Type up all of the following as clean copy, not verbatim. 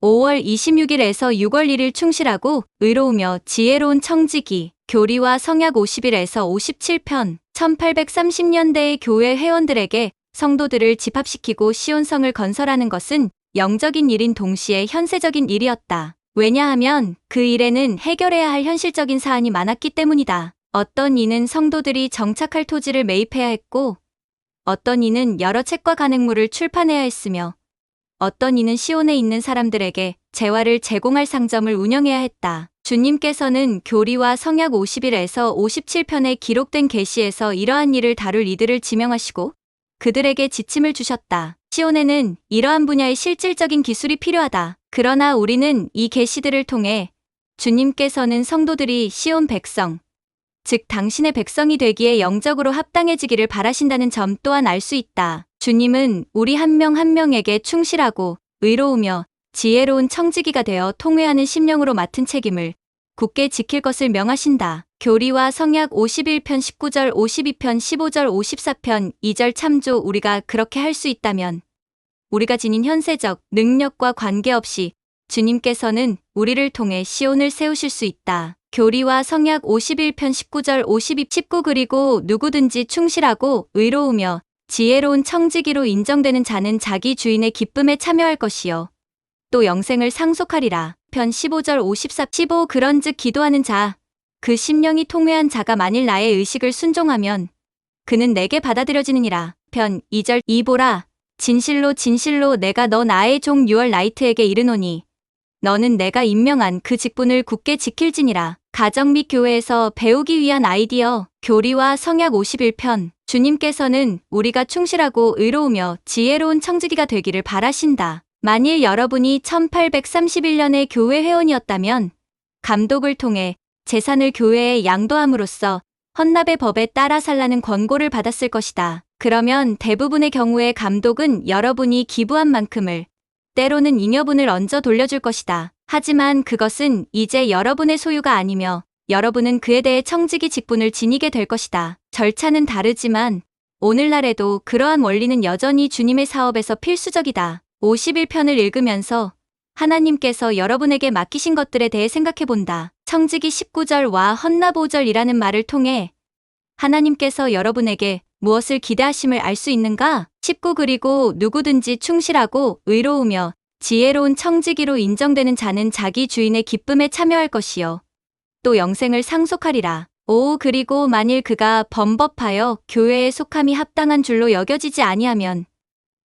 5월 26일에서 6월 1일 충실하고 의로우며 지혜로운 청지기, 교리와 성약 50일에서 57편, 1830년대의 교회 회원들에게 성도들을 집합시키고 시온성을 건설하는 것은 영적인 일인 동시에 현세적인 일이었다. 왜냐하면 그 일에는 해결해야 할 현실적인 사안이 많았기 때문이다. 어떤 이는 성도들이 정착할 토지를 매입해야 했고, 어떤 이는 여러 책과 간행물을 출판해야 했으며, 어떤 이는 시온에 있는 사람들에게 재화를 제공할 상점을 운영해야 했다. 주님께서는 교리와 성약 50일에서 57편에 기록된 계시에서 이러한 일을 다룰 이들을 지명하시고 그들에게 지침을 주셨다. 시온에는 이러한 분야의 실질적인 기술이 필요하다. 그러나 우리는 이 계시들을 통해 주님께서는 성도들이 시온 백성, 즉 당신의 백성이 되기에 영적으로 합당해지기를 바라신다는 점 또한 알 수 있다. 주님은 우리 한 명 한 명에게 충실하고 의로우며 지혜로운 청지기가 되어 통회하는 심령으로 맡은 책임을 굳게 지킬 것을 명하신다. 교리와 성약 51편 19절 52편 15절 54편 2절 참조. 우리가 그렇게 할 수 있다면 우리가 지닌 현세적 능력과 관계없이 주님께서는 우리를 통해 시온을 세우실 수 있다. 교리와 성약 51편 19절 52, 19 그리고 누구든지 충실하고 의로우며 지혜로운 청지기로 인정되는 자는 자기 주인의 기쁨에 참여할 것이요 또 영생을 상속하리라. 편 15절 54, 15 그런즉 기도하는 자, 그 심령이 통회한 자가 만일 나의 의식을 순종하면 그는 내게 받아들여지느니라. 편 2절 이 보라, 진실로 진실로 내가 너 나의 종 유월 나이트에게 이르노니 너는 내가 임명한 그 직분을 굳게 지킬지니라. 가정 및 교회에서 배우기 위한 아이디어, 교리와 성약 51편. 주님께서는 우리가 충실하고 의로우며 지혜로운 청지기가 되기를 바라신다. 만일 여러분이 1831년에 교회 회원이었다면 감독을 통해 재산을 교회에 양도함으로써 헌납의 법에 따라 살라는 권고를 받았을 것이다. 그러면 대부분의 경우에 감독은 여러분이 기부한 만큼을 때로는 잉여분을 얹어 돌려줄 것이다. 하지만 그것은 이제 여러분의 소유가 아니며 여러분은 그에 대해 청지기 직분을 지니게 될 것이다. 절차는 다르지만 오늘날에도 그러한 원리는 여전히 주님의 사업에서 필수적이다. 51편을 읽으면서 하나님께서 여러분에게 맡기신 것들에 대해 생각해본다. 청지기 19절과 헌납 5절이라는 말을 통해 하나님께서 여러분에게 무엇을 기대하심을 알 수 있는가? 19 그리고 누구든지 충실하고 의로우며 지혜로운 청지기로 인정되는 자는 자기 주인의 기쁨에 참여할 것이요 또 영생을 상속하리라. 5 그리고 만일 그가 범법하여 교회에 속함이 합당한 줄로 여겨지지 아니하면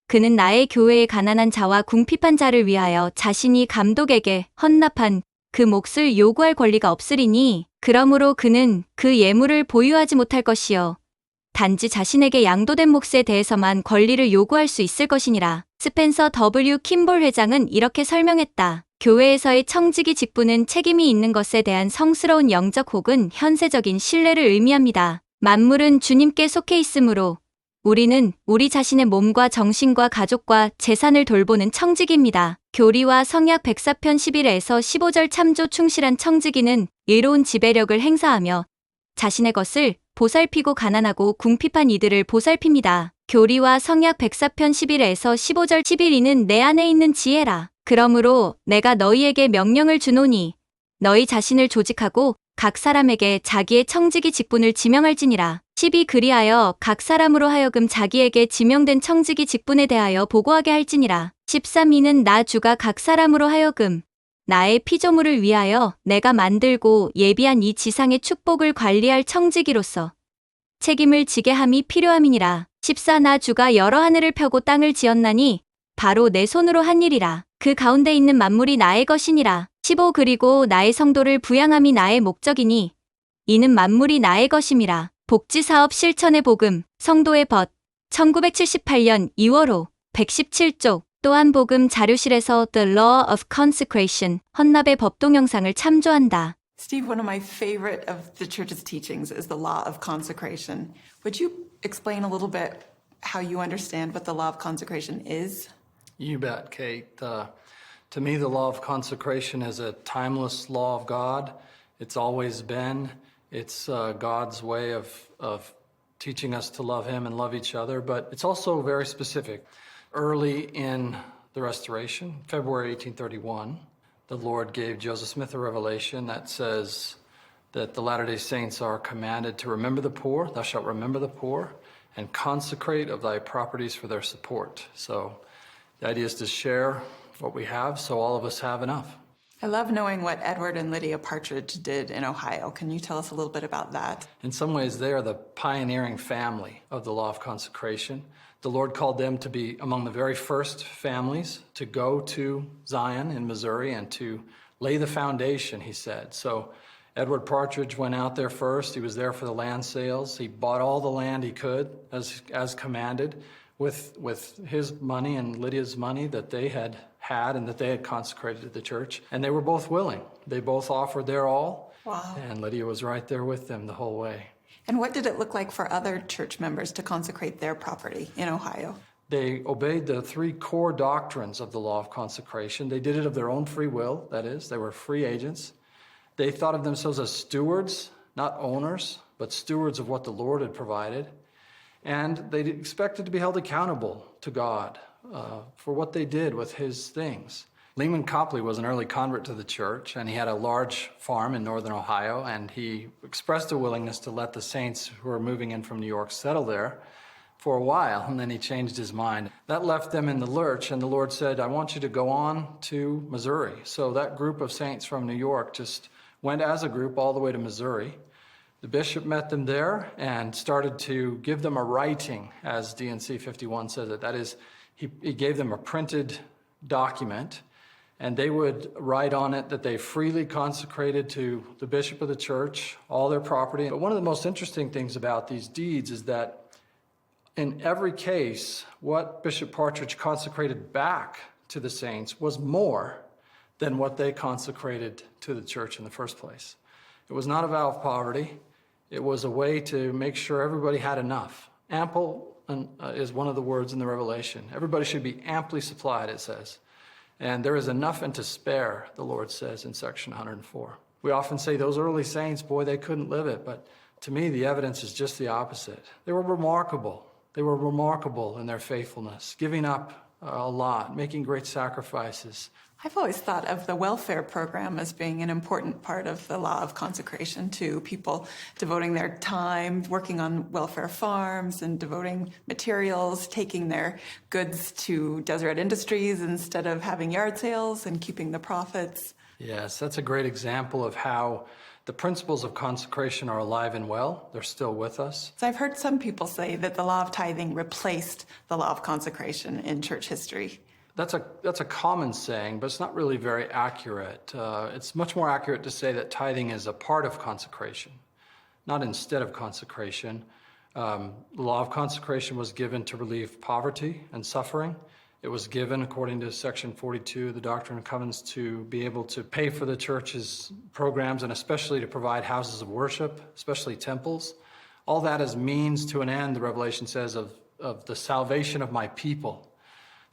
그는 나의 교회의 가난한 자와 궁핍한 자를 위하여 자신이 감독에게 헌납한 그 몫을 요구할 권리가 없으리니 그러므로 그는 그 예물을 보유하지 못할 것이요 단지 자신에게 양도된 몫에 대해서만 권리를 요구할 수 있을 것이니라. 스펜서 W. 킴볼 회장은 이렇게 설명했다. 교회에서의 청지기 직분은 책임이 있는 것에 대한 성스러운 영적 혹은 현세적인 신뢰를 의미합니다. 만물은 주님께 속해 있으므로 우리는 우리 자신의 몸과 정신과 가족과 재산을 돌보는 청지기입니다. 교리와 성약 104편 11에서 15절 참조. 충실한 청지기는 의로운 지배력을 행사하며 자신의 것을 보살피고 가난하고 궁핍한 이들을 보살핍니다. 교리와 성약 104편 11에서 15절 11이는 내 안에 있는 지혜라. 그러므로 내가 너희에게 명령을 주노니 너희 자신을 조직하고 각 사람에게 자기의 청지기 직분을 지명할지니라. 12 그리하여 각 사람으로 하여금 자기에게 지명된 청지기 직분에 대하여 보고하게 할지니라. 13 이는 나 주가 각 사람으로 하여금 나의 피조물을 위하여 내가 만들고 예비한 이 지상의 축복을 관리할 청지기로서 책임을 지게 함이 필요함이니라. 14 나 주가 여러 하늘을 펴고 땅을 지었나니 바로 내 손으로 한 일이라. 그 가운데 있는 만물이 나의 것이니라. 15 그리고 나의 성도를 부양함이 나의 목적이니 이는 만물이 나의 것임이라. 복지사업 실천의 복음, 성도의 벗, 1978년 2월호, 117쪽. 또한 복음 자료실에서 The Law of Consecration, 헌납의 법 동영상을 참조한다. Steve, one of my favorite of the church's teachings is the law of consecration. Would you explain a little bit how you understand what the law of consecration is? You bet, Kate. To me, the law of consecration is a timeless law of God. It's always been. It's God's way of teaching us to love Him and love each other, but it's also very specific. Early in the Restoration, February 1831, the Lord gave Joseph Smith a revelation that says that the Latter-day Saints are commanded to remember the poor, thou shalt remember the poor, and consecrate of thy properties for their support. So the idea is to share what we have so all of us have enough. I love knowing what Edward and Lydia Partridge did in Ohio. Can you tell us a little bit about that? In some ways, they are the pioneering family of the law of consecration. The Lord called them to be among the very first families to go to Zion in Missouri and to lay the foundation, he said. So Edward Partridge went out there first. He was there for the land sales. He bought all the land he could as commanded with his money and Lydia's money that they had and that they had consecrated to the church. And they were both willing. They both offered their all. Wow. And Lydia was right there with them the whole way. And what did it look like for other church members to consecrate their property in Ohio? They obeyed the three core doctrines of the law of consecration. They did it of their own free will, that is, they were free agents. They thought of themselves as stewards, not owners, but stewards of what the Lord had provided. And they expected to be held accountable to God for what they did with his things. Lehman Copley was an early convert to the church, and he had a large farm in northern Ohio, and he expressed a willingness to let the saints who were moving in from New York settle there for a while, and then he changed his mind. That left them in the lurch, and the Lord said, I want you to go on to Missouri. So that group of saints from New York just went as a group all the way to Missouri. The bishop met them there and started to give them a writing, as D&C 51 says it. That is, he gave them a printed document, and they would write on it that they freely consecrated to the bishop of the church all their property. But one of the most interesting things about these deeds is that in every case, what Bishop Partridge consecrated back to the saints was more than what they consecrated to the church in the first place. It was not a vow of poverty. It was a way to make sure everybody had enough. Ample is one of the words in the Revelation. Everybody should be amply supplied, it says. And there is enough and to spare, the Lord says in section 104. We often say those early saints, boy, they couldn't live it. But to me, the evidence is just the opposite. They were remarkable. They were remarkable in their faithfulness, giving up a lot, making great sacrifices. I've always thought of the welfare program as being an important part of the law of consecration too. People devoting their time, working on welfare farms and devoting materials, taking their goods to Deseret Industries instead of having yard sales and keeping the profits. Yes, that's a great example of how the principles of consecration are alive and well. They're still with us. So I've heard some people say that the law of tithing replaced the law of consecration in church history. That's a common saying, but it's not really very accurate. It's much more accurate to say that tithing is a part of consecration, not instead of consecration. The law of consecration was given to relieve poverty and suffering. It was given, according to Section 42 of the Doctrine and Covenants, to be able to pay for the church's programs and especially to provide houses of worship, especially temples. All that as means to an end, the Revelation says, of the salvation of my people.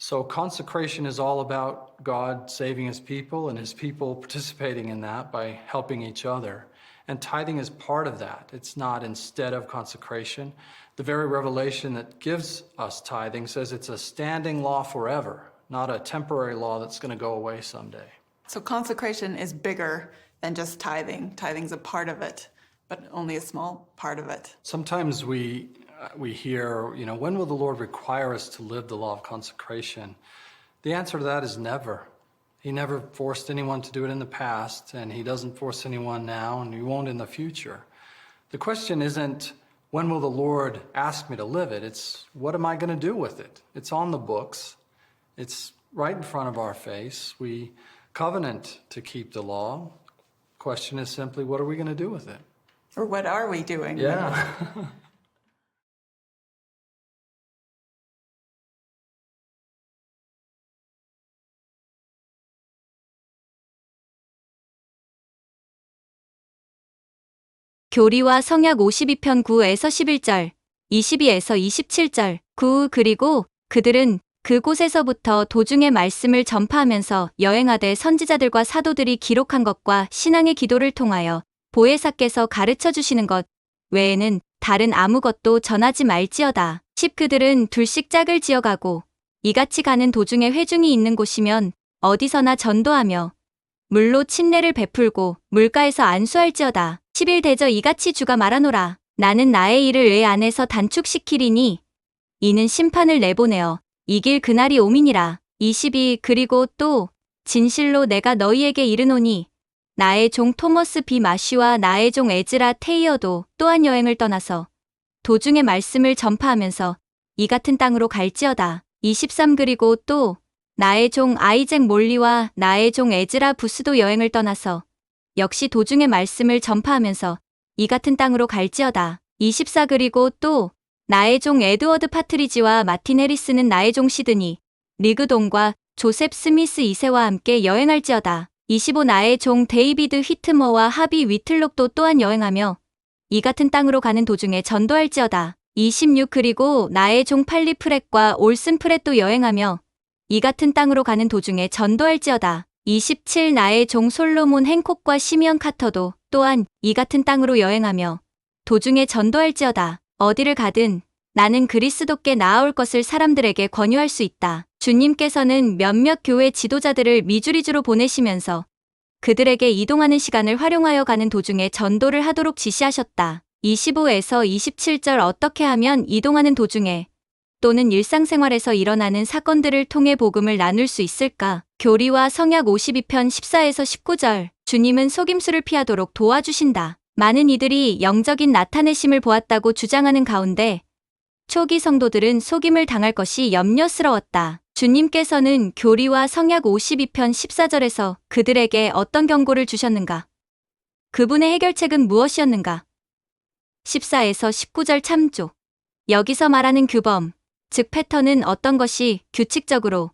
So consecration is all about God saving his people and his people participating in that by helping each other. And tithing is part of that. It's not instead of consecration. The very revelation that gives us tithing says it's a standing law forever, not a temporary law that's going to go away someday. So consecration is bigger than just tithing. Tithing's a part of it, but only a small part of it. Sometimes we hear, when will the Lord require us to live the law of consecration? The answer to that is never. He never forced anyone to do it in the past, and he doesn't force anyone now, and he won't in the future. The question isn't, when will the Lord ask me to live it? It's, what am I going to do with it? It's on the books. It's right in front of our face. We covenant to keep the law. The question is simply, what are we going to do with it? Or what are we doing? Yeah. 교리와 성약 52편 9에서 11절, 22에서 27절, 9 그리고 그들은 그곳에서부터 도중에 말씀을 전파하면서 여행하되 선지자들과 사도들이 기록한 것과 신앙의 기도를 통하여 보혜사께서 가르쳐 주시는 것 외에는 다른 아무것도 전하지 말지어다. 10 그들은 둘씩 짝을 지어가고 이같이 가는 도중에 회중이 있는 곳이면 어디서나 전도하며 물로 친례를 베풀고 물가에서 안수할지어다. 10일 대저 이같이 주가 말하노라. 나는 나의 일을 의 안에서 단축시키리니 이는 심판을 내보내어 이길 그날이 오미니라. 22 그리고 또 진실로 내가 너희에게 이르노니 나의 종 토머스 비 마쉬와 나의 종 에즈라 테이어도 또한 여행을 떠나서 도중에 말씀을 전파하면서 이 같은 땅으로 갈지어다. 23 그리고 또 나의 종 아이잭 몰리와 나의 종 에즈라 부스도 여행을 떠나서 역시 도중에 말씀을 전파하면서 이 같은 땅으로 갈지어다. 24 그리고 또 나의 종 에드워드 파트리지와 마틴 해리스는 나의 종 시드니 리그돈과 조셉 스미스 2세와 함께 여행할지어다. 25 나의 종 데이비드 휘트머와 하비 위틀록도 또한 여행하며 이 같은 땅으로 가는 도중에 전도할지어다. 26 그리고 나의 종 팔리 프렛과 올슨 프렛도 여행하며 이 같은 땅으로 가는 도중에 전도할지어다. 27 나의 종 솔로몬 행콕과 시미언 카터도 또한 이 같은 땅으로 여행하며 도중에 전도할지어다. 어디를 가든 나는 그리스도께 나아올 것을 사람들에게 권유할 수 있다. 주님께서는 몇몇 교회 지도자들을 미주리주로 보내시면서 그들에게 이동하는 시간을 활용하여 가는 도중에 전도를 하도록 지시하셨다. 25에서 27절 어떻게 하면 이동하는 도중에 또는 일상생활에서 일어나는 사건들을 통해 복음을 나눌 수 있을까? 교리와 성약 52편 14에서 19절 주님은 속임수를 피하도록 도와주신다. 많은 이들이 영적인 나타내심을 보았다고 주장하는 가운데 초기 성도들은 속임을 당할 것이 염려스러웠다. 주님께서는 교리와 성약 52편 14절에서 그들에게 어떤 경고를 주셨는가? 그분의 해결책은 무엇이었는가? 14에서 19절 참조. 여기서 말하는 규범, 즉 패턴은 어떤 것이 규칙적으로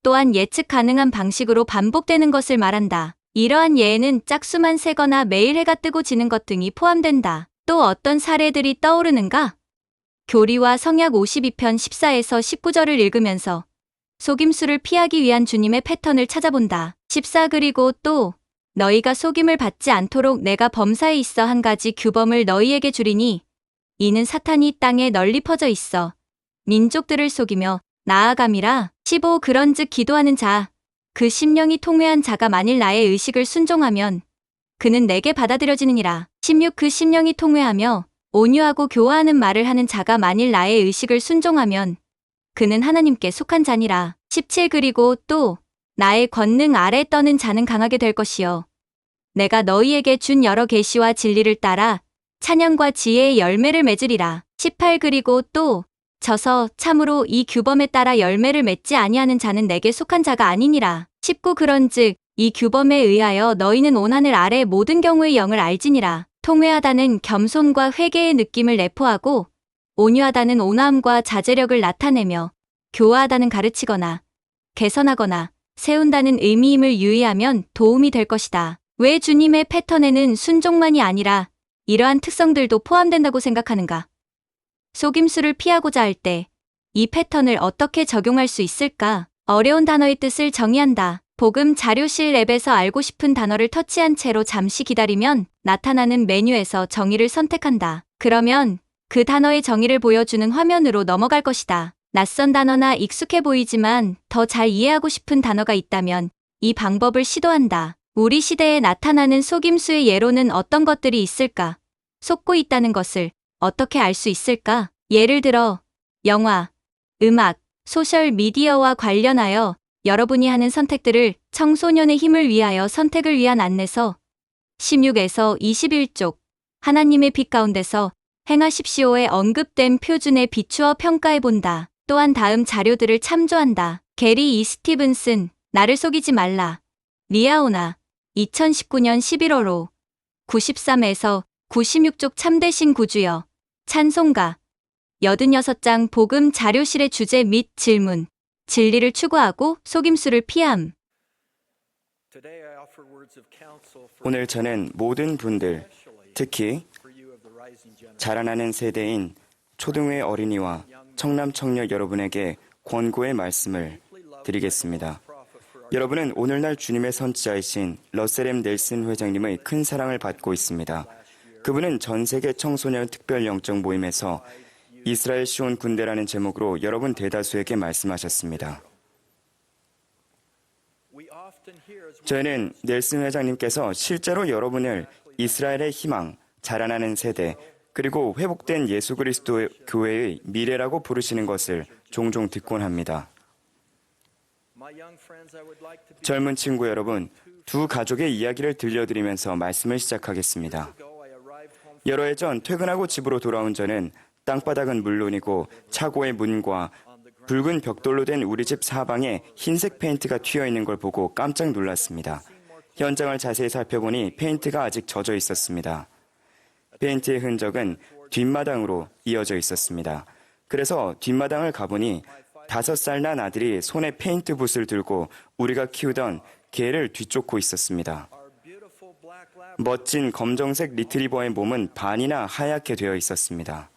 또한 예측 가능한 방식으로 반복되는 것을 말한다. 이러한 예에는 짝수만 세거나 매일 해가 뜨고 지는 것 등이 포함된다. 또 어떤 사례들이 떠오르는가? 교리와 성약 52편 14에서 19절을 읽으면서 속임수를 피하기 위한 주님의 패턴을 찾아본다. 14 그리고 또 너희가 속임을 받지 않도록 내가 범사에 있어 한 가지 규범을 너희에게 주리니 이는 사탄이 땅에 널리 퍼져 있어 민족들을 속이며 나아감이라. 15 그런즉 기도하는 자 그 심령이 통회한 자가 만일 나의 의식을 순종하면 그는 내게 받아들여지느니라. 16 그 심령이 통회하며 온유하고 교화하는 말을 하는 자가 만일 나의 의식을 순종하면 그는 하나님께 속한 자니라. 17 그리고 또 나의 권능 아래 떠는 자는 강하게 될 것이요 내가 너희에게 준 여러 계시와 진리를 따라 찬양과 지혜의 열매를 맺으리라. 18 그리고 또 져서 참으로 이 규범에 따라 열매를 맺지 아니하는 자는 내게 속한 자가 아니니라. 19 그런즉 이 규범에 의하여 너희는 온 하늘 아래 모든 경우의 영을 알지니라. 통회하다는 겸손과 회개의 느낌을 내포하고 온유하다는 온화함과 자제력을 나타내며 교화하다는 가르치거나 개선하거나 세운다는 의미임을 유의하면 도움이 될 것이다. 왜 주님의 패턴에는 순종만이 아니라 이러한 특성들도 포함된다고 생각하는가? 속임수를 피하고자 할 때 이 패턴을 어떻게 적용할 수 있을까? 어려운 단어의 뜻을 정의한다. 복음 자료실 앱에서 알고 싶은 단어를 터치한 채로 잠시 기다리면 나타나는 메뉴에서 정의를 선택한다. 그러면 그 단어의 정의를 보여주는 화면으로 넘어갈 것이다. 낯선 단어나 익숙해 보이지만 더 잘 이해하고 싶은 단어가 있다면 이 방법을 시도한다. 우리 시대에 나타나는 속임수의 예로는 어떤 것들이 있을까? 속고 있다는 것을 어떻게 알 수 있을까? 예를 들어 영화, 음악, 소셜 미디어와 관련하여 여러분이 하는 선택들을 청소년의 힘을 위하여 선택을 위한 안내서 16에서 21쪽 하나님의 빛 가운데서 행하십시오에 언급된 표준에 비추어 평가해본다. 또한 다음 자료들을 참조한다. 게리 이 스티븐슨, 나를 속이지 말라. 리아오나, 2019년 11월 93에서 96쪽 참되신 구주여, 찬송가, 86장 복음 자료실의 주제 및 질문, 진리를 추구하고 속임수를 피함. 오늘 저는 모든 분들, 특히 자라나는 세대인 초등회 어린이와 청남 청녀 여러분에게 권고의 말씀을 드리겠습니다. 여러분은 오늘날 주님의 선지자이신 러셀 M. 넬슨 회장님의 큰 사랑을 받고 있습니다. 그분은 전 세계 청소년 특별 영적 모임에서 이스라엘 시온 군대라는 제목으로 여러분 대다수에게 말씀하셨습니다. 저희는 넬슨 회장님께서 실제로 여러분을 이스라엘의 희망, 자라나는 세대, 그리고 회복된 예수 그리스도 교회의 미래라고 부르시는 것을 종종 듣곤 합니다. 젊은 친구 여러분, 두 가족의 이야기를 들려드리면서 말씀을 시작하겠습니다. 여러 해 전 퇴근하고 집으로 돌아온 저는 땅바닥은 물론이고 차고의 문과 붉은 벽돌로 된 우리 집 사방에 흰색 페인트가 튀어 있는 걸 보고 깜짝 놀랐습니다. 현장을 자세히 살펴보니 페인트가 아직 젖어 있었습니다. 페인트의 흔적은 뒷마당으로 이어져 있었습니다. 그래서 뒷마당을 가보니 5살 난 아들이 손에 페인트 붓을 들고 우리가 키우던 개를 뒤쫓고 있었습니다. 멋진 검정색 리트리버의 몸은 반이나 하얗게 되어 있었습니다.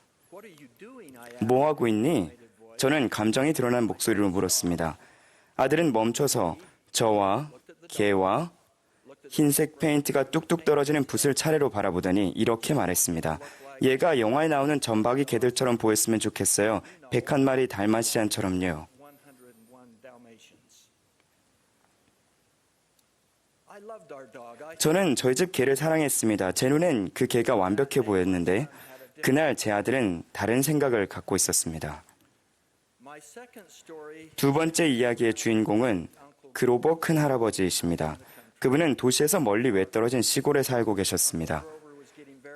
뭐 하고 있니? 저는 감정이 드러난 목소리로 물었습니다. 아들은 멈춰서 저와 개와 흰색 페인트가 뚝뚝 떨어지는 붓을 차례로 바라보더니 이렇게 말했습니다. 얘가 영화에 나오는 점박이 개들처럼 보였으면 좋겠어요. 101마리 달마시안처럼요. 저는 저희 집 개를 사랑했습니다. 제 눈엔 그 개가 완벽해 보였는데 그날 제 아들은 다른 생각을 갖고 있었습니다. 두 번째 이야기의 주인공은 그로버 큰할아버지이십니다. 그분은 도시에서 멀리 외떨어진 시골에 살고 계셨습니다.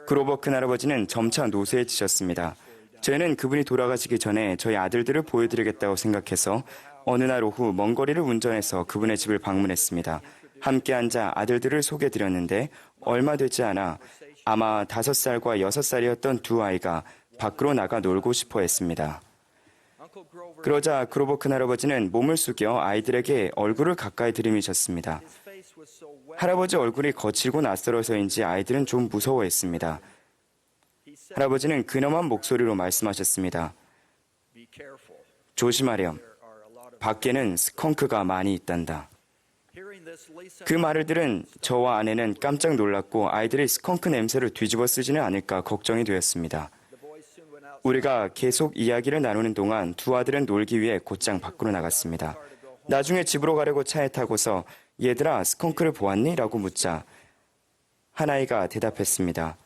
그로버 큰할아버지는 점차 노쇠해지셨습니다. 저희는 그분이 돌아가시기 전에 저희 아들들을 보여드리겠다고 생각해서 어느 날 오후 먼 거리를 운전해서 그분의 집을 방문했습니다. 함께 앉아 아들들을 소개드렸는데 얼마 되지 않아 아마 5살과 6살이었던 두 아이가 밖으로 나가 놀고 싶어 했습니다. 그러자 그로버 큰할아버지는 몸을 숙여 아이들에게 얼굴을 가까이 들이미셨습니다. 할아버지 얼굴이 거칠고 낯설어서인지 아이들은 좀 무서워했습니다. 할아버지는 근엄한 목소리로 말씀하셨습니다. 조심하렴. 밖에는 스컹크가 많이 있단다. 그 말을 들은 저와 아내는 깜짝 놀랐고 아이들이 스컹크 냄새를 뒤집어 쓰지는 않을까 걱정이 되었습니다. 우리가 계속 이야기를 나누는 동안 두 아들은 놀기 위해 곧장 밖으로 나갔습니다. 나중에 집으로 가려고 차에 타고서 얘들아 스컹크를 보았니? 라고 묻자 한 아이가 대답했습니다.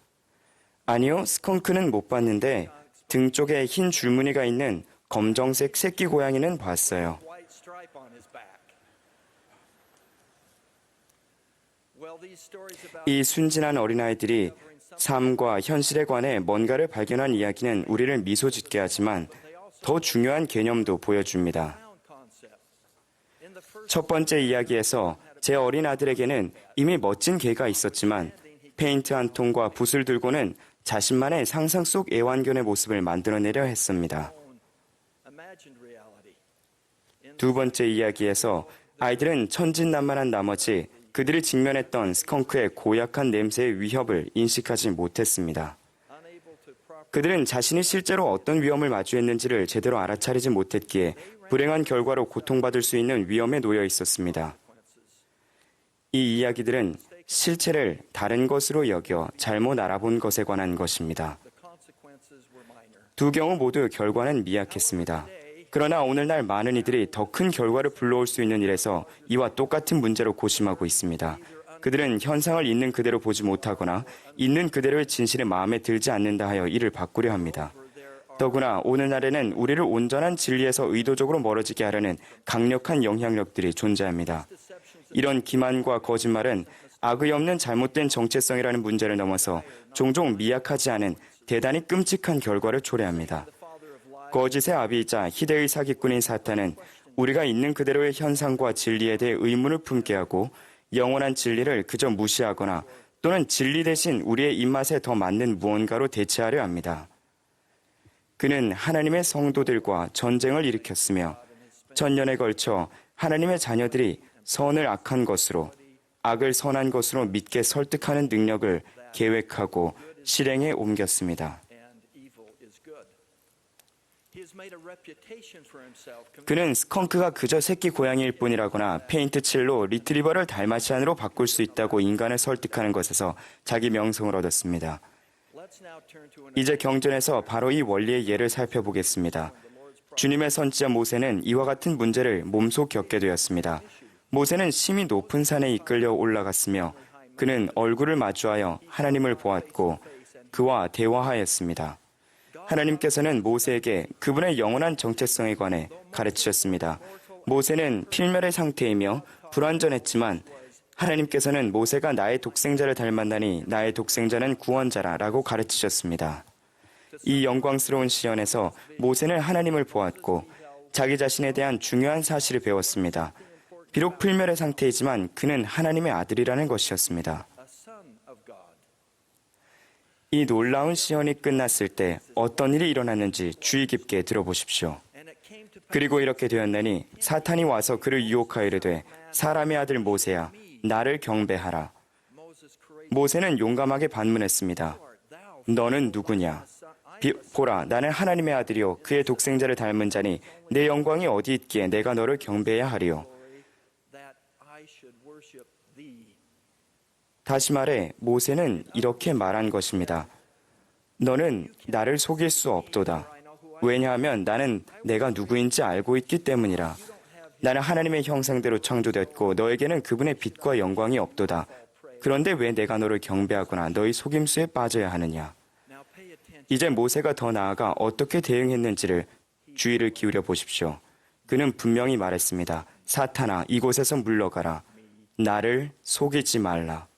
아니요, 스컹크는 못 봤는데 등 쪽에 흰 줄무늬가 있는 검정색 새끼 고양이는 봤어요. 이 순진한 어린아이들이 삶과 현실에 관해 뭔가를 발견한 이야기는 우리를 미소 짓게 하지만 더 중요한 개념도 보여줍니다. 첫 번째 이야기에서 제 어린 아들에게는 이미 멋진 개가 있었지만 페인트 한 통과 붓을 들고는 자신만의 상상 속 애완견의 모습을 만들어내려 했습니다. 두 번째 이야기에서 아이들은 천진난만한 나머지 그들이 직면했던 스컹크의 고약한 냄새의 위협을 인식하지 못했습니다. 그들은 자신이 실제로 어떤 위험을 마주했는지를 제대로 알아차리지 못했기에 불행한 결과로 고통받을 수 있는 위험에 놓여 있었습니다. 이 이야기들은 실체를 다른 것으로 여겨 잘못 알아본 것에 관한 것입니다. 두 경우 모두 결과는 미약했습니다. 그러나 오늘날 많은 이들이 더 큰 결과를 불러올 수 있는 일에서 이와 똑같은 문제로 고심하고 있습니다. 그들은 현상을 있는 그대로 보지 못하거나 있는 그대로의 진실이 마음에 들지 않는다 하여 이를 바꾸려 합니다. 더구나 오늘날에는 우리를 온전한 진리에서 의도적으로 멀어지게 하려는 강력한 영향력들이 존재합니다. 이런 기만과 거짓말은 악의 없는 잘못된 정체성이라는 문제를 넘어서 종종 미약하지 않은 대단히 끔찍한 결과를 초래합니다. 거짓의 아비이자 희대의 사기꾼인 사탄은 우리가 있는 그대로의 현상과 진리에 대해 의문을 품게 하고 영원한 진리를 그저 무시하거나 또는 진리 대신 우리의 입맛에 더 맞는 무언가로 대체하려 합니다. 그는 하나님의 성도들과 전쟁을 일으켰으며 천년에 걸쳐 하나님의 자녀들이 선을 악한 것으로 악을 선한 것으로 믿게 설득하는 능력을 계획하고 실행에 옮겼습니다. 그는 스컹크가 그저 새끼 고양이일 뿐이라거나 페인트 칠로 리트리버를 달마시안으로 바꿀 수 있다고 인간을 설득하는 것에서 자기 명성을 얻었습니다. 이제 경전에서 바로 이 원리의 예를 살펴보겠습니다. 주님의 선지자 모세는 이와 같은 문제를 몸소 겪게 되었습니다. 모세는 심히 높은 산에 이끌려 올라갔으며 그는 얼굴을 마주하여 하나님을 보았고 그와 대화하였습니다. 하나님께서는 모세에게 그분의 영원한 정체성에 관해 가르치셨습니다. 모세는 필멸의 상태이며 불완전했지만 하나님께서는 모세가 나의 독생자를 닮았나니 나의 독생자는 구원자라라고 가르치셨습니다. 이 영광스러운 시연에서 모세는 하나님을 보았고 자기 자신에 대한 중요한 사실을 배웠습니다. 비록 필멸의 상태이지만 그는 하나님의 아들이라는 것이었습니다. 이 놀라운 시연이 끝났을 때 어떤 일이 일어났는지 주의 깊게 들어보십시오. 그리고 이렇게 되었나니 사탄이 와서 그를 유혹하여 이르되 사람의 아들 모세야 나를 경배하라. 모세는 용감하게 반문했습니다. 너는 누구냐? 보라 나는 하나님의 아들이요 그의 독생자를 닮은 자니 내 영광이 어디 있기에 내가 너를 경배해야 하리요. 다시 말해 모세는 이렇게 말한 것입니다. 너는 나를 속일 수 없도다. 왜냐하면 나는 내가 누구인지 알고 있기 때문이라. 나는 하나님의 형상대로 창조됐고 너에게는 그분의 빛과 영광이 없도다. 그런데 왜 내가 너를 경배하거나 너희 속임수에 빠져야 하느냐. 이제 모세가 더 나아가 어떻게 대응했는지를 주의를 기울여 보십시오. 그는 분명히 말했습니다. 사탄아 이곳에서 물러가라. 나를 속이지 말라.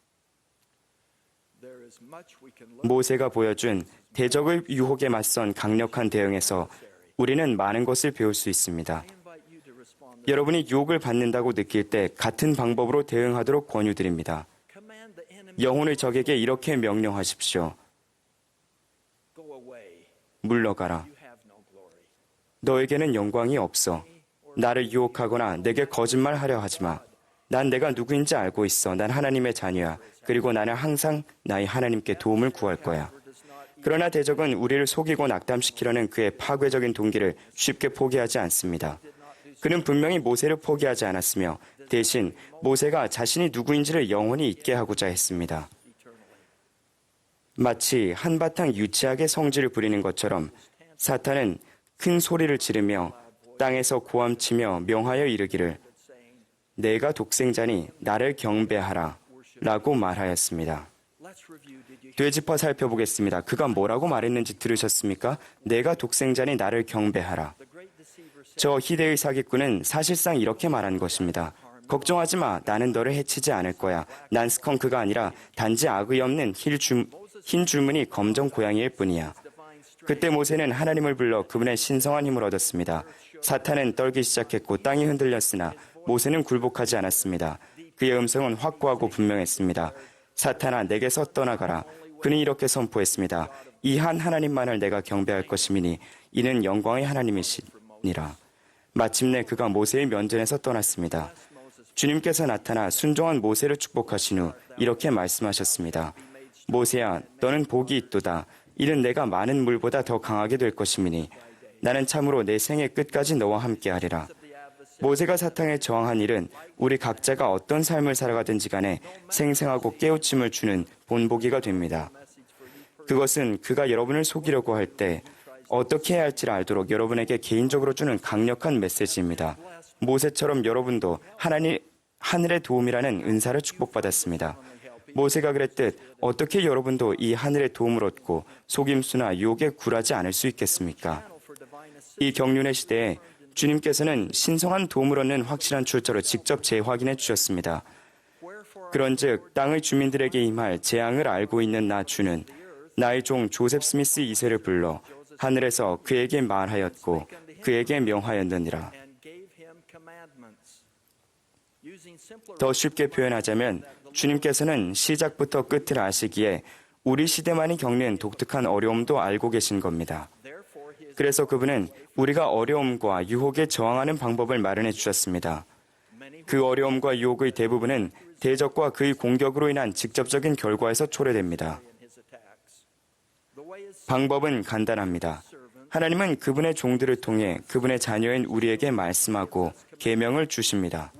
모세가 보여준 대적의 유혹에 맞선 강력한 대응에서 우리는 많은 것을 배울 수 있습니다. 여러분이 유혹을 받는다고 느낄 때 같은 방법으로 대응하도록 권유드립니다. 영혼의 적에게 이렇게 명령하십시오. 물러가라. 너에게는 영광이 없어. 나를 유혹하거나 내게 거짓말하려 하지 마. 난 내가 누구인지 알고 있어. 난 하나님의 자녀야. 그리고 나는 항상 나의 하나님께 도움을 구할 거야. 그러나 대적은 우리를 속이고 낙담시키려는 그의 파괴적인 동기를 쉽게 포기하지 않습니다. 그는 분명히 모세를 포기하지 않았으며 대신 모세가 자신이 누구인지를 영원히 잊게 하고자 했습니다. 마치 한바탕 유치하게 성질을 부리는 것처럼 사탄은 큰 소리를 지르며 땅에서 고함치며 명하여 이르기를 내가 독생자니 나를 경배하라 라고 말하였습니다. 되짚어 살펴보겠습니다. 그가 뭐라고 말했는지 들으셨습니까? 내가 독생자니 나를 경배하라. 저 희대의 사기꾼은 사실상 이렇게 말한 것입니다. 걱정하지 마. 나는 너를 해치지 않을 거야. 난 스컹크가 아니라 단지 악의 없는 흰 줄무늬 검정 고양이일 뿐이야. 그때 모세는 하나님을 불러 그분의 신성한 힘을 얻었습니다. 사탄은 떨기 시작했고 땅이 흔들렸으나 모세는 굴복하지 않았습니다. 그의 음성은 확고하고 분명했습니다. 사탄아 내게서 떠나가라. 그는 이렇게 선포했습니다. 이 한 하나님만을 내가 경배할 것이미니 이는 영광의 하나님이시니라. 마침내 그가 모세의 면전에서 떠났습니다. 주님께서 나타나 순종한 모세를 축복하신 후 이렇게 말씀하셨습니다. 모세야 너는 복이 있도다. 이는 내가 많은 물보다 더 강하게 될 것이미니 나는 참으로 내 생의 끝까지 너와 함께하리라. 모세가 사탄에 저항한 일은 우리 각자가 어떤 삶을 살아가든지 간에 생생하고 깨우침을 주는 본보기가 됩니다. 그것은 그가 여러분을 속이려고 할 때 어떻게 해야 할지를 알도록 여러분에게 개인적으로 주는 강력한 메시지입니다. 모세처럼 여러분도 하늘의 도움이라는 은사를 축복받았습니다. 모세가 그랬듯 어떻게 여러분도 이 하늘의 도움을 얻고 속임수나 유혹에 굴하지 않을 수 있겠습니까? 이 경륜의 시대에 주님께서는 신성한 도움을 얻는 확실한 출처를 직접 재확인해 주셨습니다. 그런즉 땅의 주민들에게 임할 재앙을 알고 있는 나 주는 나의 종 조셉 스미스 2세를 불러 하늘에서 그에게 말하였고 그에게 명하였느니라. 더 쉽게 표현하자면 주님께서는 시작부터 끝을 아시기에 우리 시대만이 겪는 독특한 어려움도 알고 계신 겁니다. 그래서 그분은 우리가 어려움과 유혹에 저항하는 방법을 마련해 주셨습니다. 그 어려움과 유혹의 대부분은 대적과 그의 공격으로 인한 직접적인 결과에서 초래됩니다. 방법은 간단합니다. 하나님은 그분의 종들을 통해 그분의 자녀인 우리에게 말씀하고 계명을 주십니다.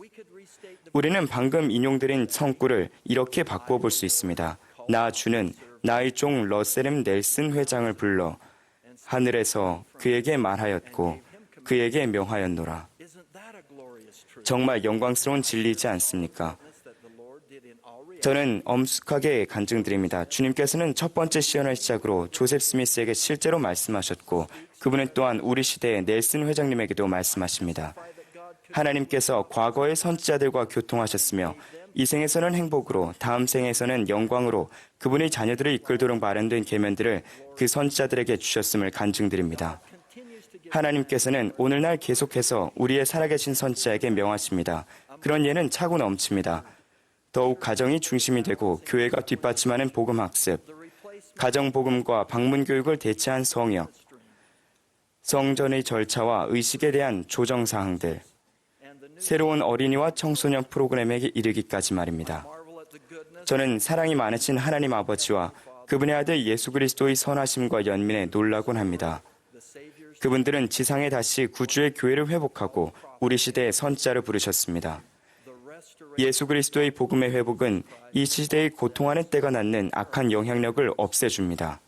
우리는 방금 인용드린 청구를 이렇게 바꾸어 볼 수 있습니다. 나 주는 나의 종 러셀 넬슨 회장을 불러 하늘에서 그에게 말하였고 그에게 명하였노라. 정말 영광스러운 진리이지 않습니까? 저는 엄숙하게 간증드립니다. 주님께서는 첫 번째 시연을 시작으로 조셉 스미스에게 실제로 말씀하셨고 그분은 또한 우리 시대의 넬슨 회장님에게도 말씀하십니다. 하나님께서 과거의 선지자들과 교통하셨으며 이 생에서는 행복으로 다음 생에서는 영광으로 그분의 자녀들을 이끌도록 마련된 계명들을 그 선지자들에게 주셨음을 간증드립니다. 하나님께서는 오늘날 계속해서 우리의 살아계신 선지자에게 명하십니다. 그런 예는 차고 넘칩니다. 더욱 가정이 중심이 되고 교회가 뒷받침하는 복음학습, 가정복음과 방문교육을 대체한 성역, 성전의 절차와 의식에 대한 조정사항들, 새로운 어린이와 청소년 프로그램에 이르기까지 말입니다. 저는 사랑이 많으신 하나님 아버지와 그분의 아들 예수 그리스도의 선하심과 연민에 놀라곤 합니다. 그분들은 지상에 다시 구주의 교회를 회복하고 우리 시대의 선지자를 부르셨습니다. 예수 그리스도의 복음의 회복은 이 시대의 고통하는 때가 낳는 악한 영향력을 없애줍니다.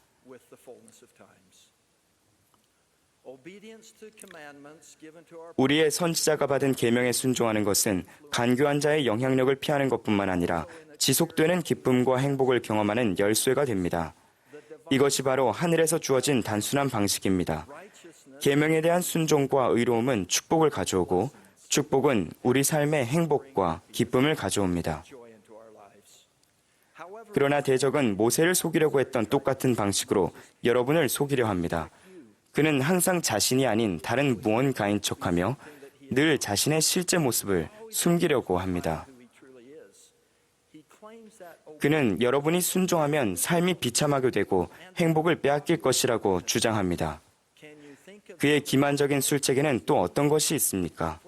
우리의 선지자가 받은 계명에 순종하는 것은 간교한 자의 영향력을 피하는 것뿐만 아니라 지속되는 기쁨과 행복을 경험하는 열쇠가 됩니다. 이것이 바로 하늘에서 주어진 단순한 방식입니다. 계명에 대한 순종과 의로움은 축복을 가져오고 축복은 우리 삶의 행복과 기쁨을 가져옵니다. 그러나 대적은 모세를 속이려고 했던 똑같은 방식으로 여러분을 속이려 합니다. 그는 항상 자신이 아닌 다른 무언가인 척하며 늘 자신의 실제 모습을 숨기려고 합니다. 그는 여러분이 순종하면 삶이 비참하게 되고 행복을 빼앗길 것이라고 주장합니다. 그의 기만적인 술책에는 또 어떤 것이 있습니까?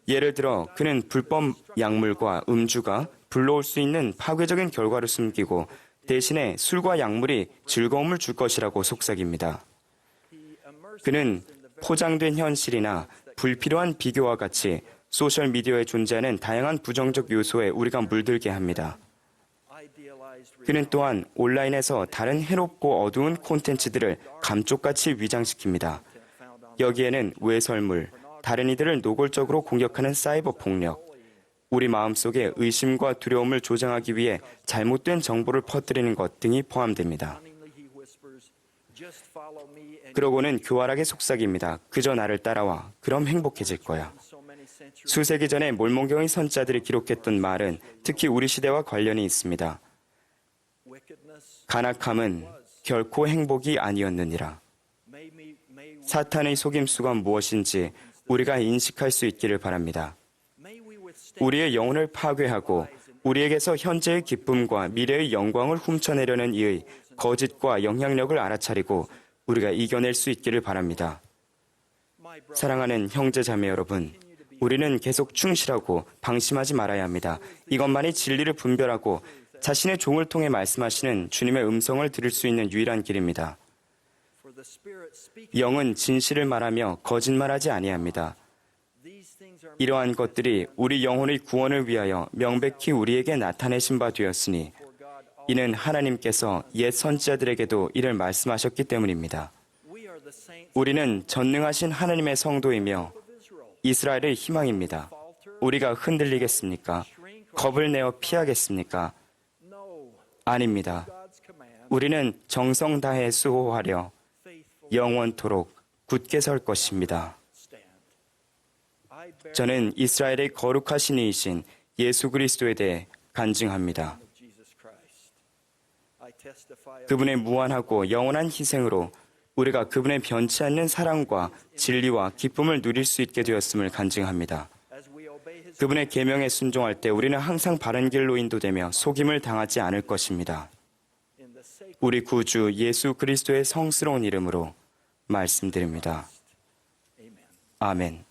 예를 들어 그는 불법 약물과 음주가 불러올 수 있는 파괴적인 결과를 숨기고 대신에 술과 약물이 즐거움을 줄 것이라고 속삭입니다. 그는 포장된 현실이나 불필요한 비교와 같이 소셜미디어에 존재하는 다양한 부정적 요소에 우리가 물들게 합니다. 그는 또한 온라인에서 다른 해롭고 어두운 콘텐츠들을 감쪽같이 위장시킵니다. 여기에는 외설물, 다른 이들을 노골적으로 공격하는 사이버 폭력, 우리 마음속에 의심과 두려움을 조장하기 위해 잘못된 정보를 퍼뜨리는 것 등이 포함됩니다. 그러고는 교활하게 속삭입니다. 그저 나를 따라와. 그럼 행복해질 거야. 수세기 전에 몰몬경의 선지자들이 기록했던 말은 특히 우리 시대와 관련이 있습니다. 간악함은 결코 행복이 아니었느니라. 사탄의 속임수가 무엇인지 우리가 인식할 수 있기를 바랍니다. 우리의 영혼을 파괴하고 우리에게서 현재의 기쁨과 미래의 영광을 훔쳐내려는 이의 거짓과 영향력을 알아차리고 우리가 이겨낼 수 있기를 바랍니다. 사랑하는 형제 자매 여러분, 우리는 계속 충실하고 방심하지 말아야 합니다. 이것만이 진리를 분별하고 자신의 종을 통해 말씀하시는 주님의 음성을 들을 수 있는 유일한 길입니다. 영은 진실을 말하며 거짓말하지 아니합니다. 이러한 것들이 우리 영혼의 구원을 위하여 명백히 우리에게 나타내신 바 되었으니 이는 하나님께서 옛 선지자들에게도 이를 말씀하셨기 때문입니다. 우리는 전능하신 하나님의 성도이며 이스라엘의 희망입니다. 우리가 흔들리겠습니까? 겁을 내어 피하겠습니까? 아닙니다. 우리는 정성 다해 수호하려 영원토록 굳게 설 것입니다. 저는 이스라엘의 거룩하신 이이신 예수 그리스도에 대해 간증합니다. 그분의 무한하고 영원한 희생으로 우리가 그분의 변치 않는 사랑과 진리와 기쁨을 누릴 수 있게 되었음을 간증합니다. 그분의 계명에 순종할 때 우리는 항상 바른 길로 인도되며 속임을 당하지 않을 것입니다. 우리 구주 예수 그리스도의 성스러운 이름으로 말씀드립니다. 아멘.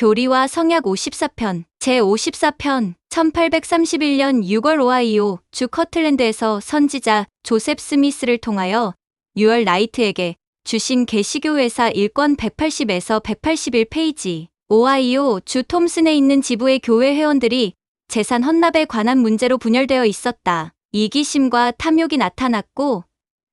교리와 성약 54편, 제54편, 1831년 6월 오하이오 주 커틀랜드에서 선지자 조셉 스미스를 통하여 뉴얼 라이트에게 주신 계시교 회사 1권 180에서 181페이지. 오하이오 주 톰슨에 있는 지부의 교회 회원들이 재산 헌납에 관한 문제로 분열되어 있었다. 이기심과 탐욕이 나타났고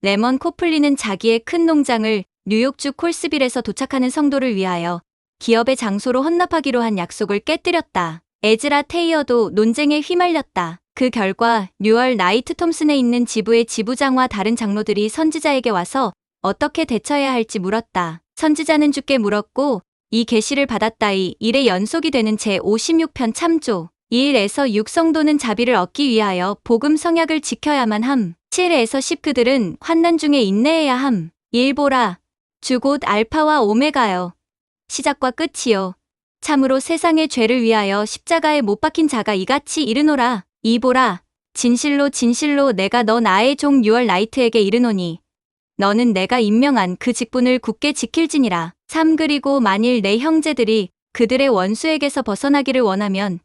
레먼 코플리는 자기의 큰 농장을 뉴욕주 콜스빌에서 도착하는 성도를 위하여 기업의 장소로 헌납하기로 한 약속을 깨뜨렸다. 에즈라 테이어도 논쟁에 휘말렸다. 그 결과 뉴얼 나이트 톰슨에 있는 지부의 지부장과 다른 장로들이 선지자에게 와서 어떻게 대처해야 할지 물었다. 선지자는 주께 물었고 이 계시를 받았다이 일의 연속이 되는 제56편 참조 1에서 6 성도는 자비를 얻기 위하여 복음 성약을 지켜야만 함. 7에서 10 그들은 환난 중에 인내해야 함. 1 보라. 주 곧 알파와 오메가여. 시작과 끝이요. 참으로 세상의 죄를 위하여 십자가에 못 박힌 자가 이같이 이르노라. 2 보라. 진실로 진실로 내가 너 나의 종 뉴얼 라이트에게 이르노니 너는 내가 임명한 그 직분을 굳게 지킬지니라. 3 그리고 만일 내 형제들이 그들의 원수에게서 벗어나기를 원하면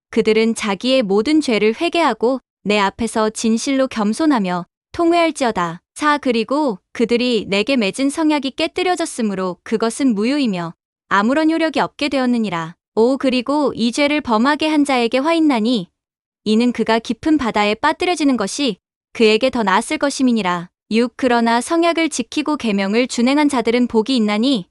그들은 자기의 모든 죄를 회개하고 내 앞에서 진실로 겸손하며 통회할지어다. 4 그리고 그들이 내게 맺은 성약이 깨뜨려졌으므로 그것은 무효이며 아무런 효력이 없게 되었느니라. 5 그리고 이 죄를 범하게 한 자에게 화 있나니 이는 그가 깊은 바다에 빠뜨려지는 것이 그에게 더 나았을 것임이니라. 6 그러나 성약을 지키고 계명을 준행한 자들은 복이 있나니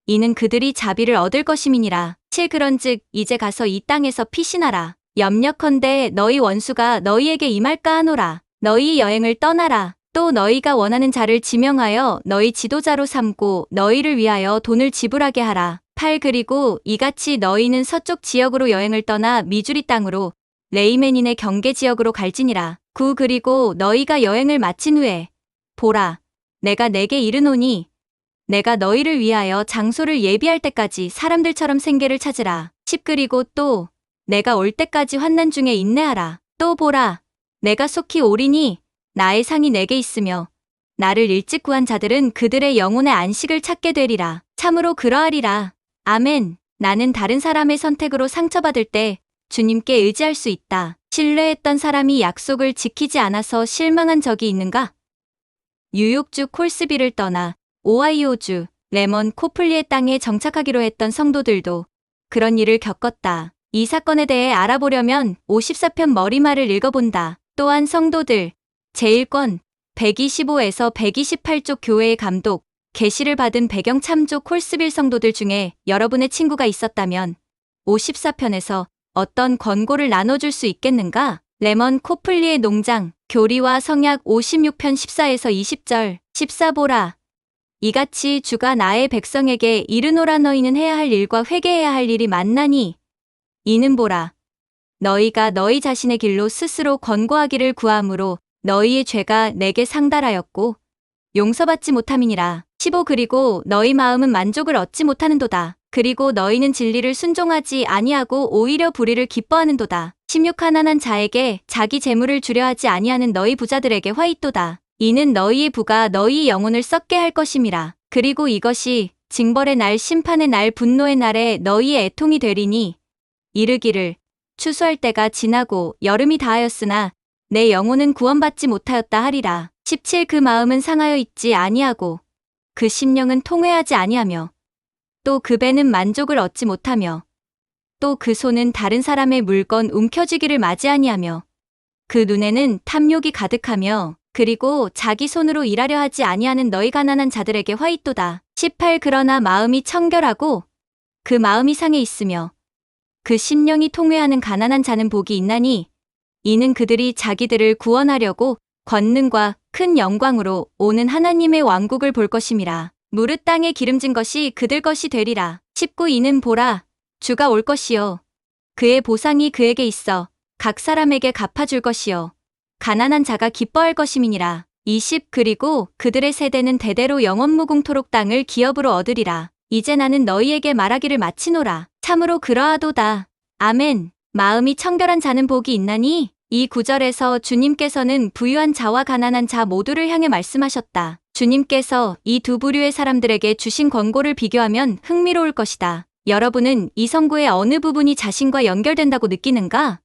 이는 그들이 자비를 얻을 것임이니라. 7 그런즉 이제 가서 이 땅에서 피신하라. 염려컨대 너희 원수가 너희에게 임할까 하노라. 너희 여행을 떠나라. 또 너희가 원하는 자를 지명하여 너희 지도자로 삼고 너희를 위하여 돈을 지불하게 하라. 8 그리고 이같이 너희는 서쪽 지역으로 여행을 떠나 미주리 땅으로 레이맨인의 경계 지역으로 갈지니라. 9 그리고 너희가 여행을 마친 후에 보라 내가 내게 이르노니 내가 너희를 위하여 장소를 예비할 때까지 사람들처럼 생계를 찾으라. 10 그리고 또 내가 올 때까지 환난 중에 인내하라. 또 보라 내가 속히 오리니 나의 상이 내게 있으며 나를 일찍 구한 자들은 그들의 영혼의 안식을 찾게 되리라. 참으로 그러하리라. 아멘. 나는 다른 사람의 선택으로 상처받을 때 주님께 의지할 수 있다. 신뢰했던 사람이 약속을 지키지 않아서 실망한 적이 있는가? 뉴욕주 콜스빌을 떠나 오하이오주 레먼 코플리의 땅에 정착하기로 했던 성도들도 그런 일을 겪었다. 이 사건에 대해 알아보려면 54편 머리말을 읽어본다. 또한 성도들 제1권 125에서 128쪽 교회의 감독 계시를 받은 배경 참조 콜스빌 성도들 중에 여러분의 친구가 있었다면 54편에서 어떤 권고를 나눠줄 수 있겠는가? 레먼 코플리의 농장 교리와 성약 56편 14에서 20절 14 보라 이같이 주가 나의 백성에게 이르노라 너희는 해야 할 일과 회개해야 할 일이 많나니 이는 보라 너희가 너희 자신의 길로 스스로 권고하기를 구함으로 너희의 죄가 내게 상달하였고 용서받지 못함이니라. 15 그리고 너희 마음은 만족을 얻지 못하는도다. 그리고 너희는 진리를 순종하지 아니하고 오히려 불의를 기뻐하는도다. 16 가난한 자에게 자기 재물을 주려 하지 아니하는 너희 부자들에게 화 있도다. 이는 너희의 부가 너희의 영혼을 썩게 할 것임이라. 그리고 이것이 징벌의 날 심판의 날 분노의 날에 너희의 애통이 되리니 이르기를 추수할 때가 지나고 여름이 다하였으나 내 영혼은 구원받지 못하였다 하리라. 17 그 마음은 상하여 있지 아니하고 그 심령은 통회하지 아니하며 또 그 배는 만족을 얻지 못하며 또 그 손은 다른 사람의 물건 움켜쥐기를 맞이아니하며 그 눈에는 탐욕이 가득하며 그리고 자기 손으로 일하려 하지 아니하는 너희 가난한 자들에게 화 있도다. 18 그러나 마음이 청결하고 그 마음이 상해 있으며 그 심령이 통회하는 가난한 자는 복이 있나니 이는 그들이 자기들을 구원하려고 권능과 큰 영광으로 오는 하나님의 왕국을 볼 것임이라. 무릇 땅에 기름진 것이 그들 것이 되리라. 19 이는 보라 주가 올 것이요 그의 보상이 그에게 있어 각 사람에게 갚아줄 것이요 가난한 자가 기뻐할 것임이니라. 20 그리고 그들의 세대는 대대로 영원무궁토록 땅을 기업으로 얻으리라. 이제 나는 너희에게 말하기를 마치노라. 참으로 그러하도다. 아멘. 마음이 청결한 자는 복이 있나니 이 구절에서 주님께서는 부유한 자와 가난한 자 모두를 향해 말씀하셨다. 주님께서 이 두 부류의 사람들에게 주신 권고를 비교하면 흥미로울 것이다. 여러분은 이 선고의 어느 부분이 자신과 연결된다고 느끼는가?